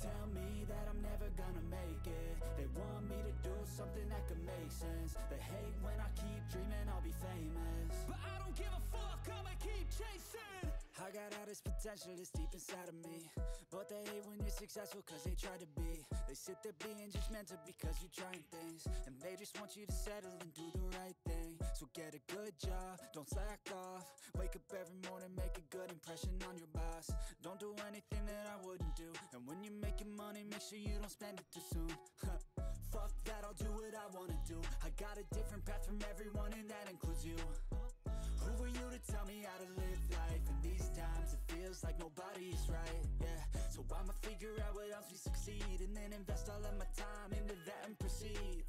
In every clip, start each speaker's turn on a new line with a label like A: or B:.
A: tell me that I'm never gonna make it. They want me to do something that could make sense. They hate when I keep dreaming I'll be famous, but I don't give a fuck, I'ma keep chasing. I got all this potential that's deep inside of me, but they hate when you're successful cause they try to be. They sit there being judgmental because you're trying things, and they just want you to settle and do the right thing. So get a good job, don't slack off. Wake up every morning, make a good impression on your boss. Don't do anything that I wouldn't do, and when you're making money, make sure you don't spend it too soon. Fuck that, I'll do what I wanna do. I got a different path from everyone, and that includes you. Who are you to tell me how to live life? In these times it feels like nobody is right, yeah. So I'ma figure out what else we succeed, and then invest all of my time into that and proceed.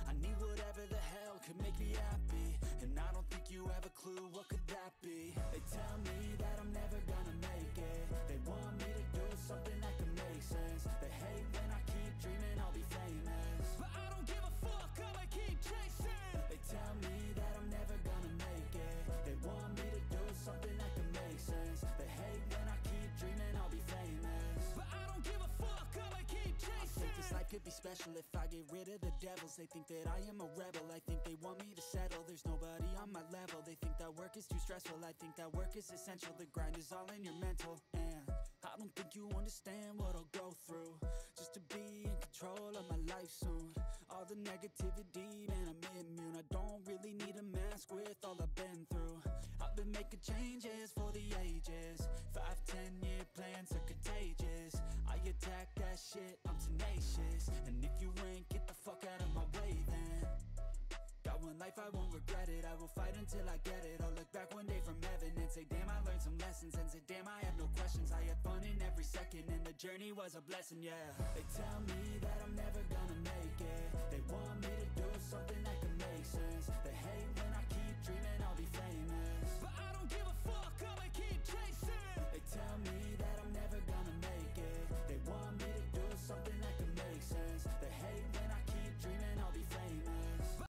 A: I need whatever the hell could make me happy, and I don't think you have a clue what could that be. They tell me that I'm never gonna make it. They want me to do something that can make sense. They hate when I keep dreaming I'll be famous, but I don't give a fuck, I'ma keep chasing. They tell me that I'm never gonna make it. They want me to do something that can make sense. They hate when I keep dreaming I'll be famous, but I don't give a fuck, I'ma keep chasing. I think this life could be special if I get rid of the devils. They think that I am a rebel, I think they want me to settle. There's nobody on my level, they think that work is too stressful. I think that work is essential, the grind is all in your mental. And I don't think you understand what I'll go through just to be in control of my life soon. All the negativity, man, I'm immune. I don't really need a mask with all I've been through. I've been making changes for the ages. 5-10 year plans are contagious. I attack that shit, I'm tenacious. And if you ain't, get the fuck out of my way then. Got one life, I won't regret it. I will fight until I get it. I'll look back one day from heaven and say, damn, I learned some lessons. And say, damn, I have no questions. I had fun in every second, and the journey was a blessing, yeah. They tell me that I'm never gonna make it. They want me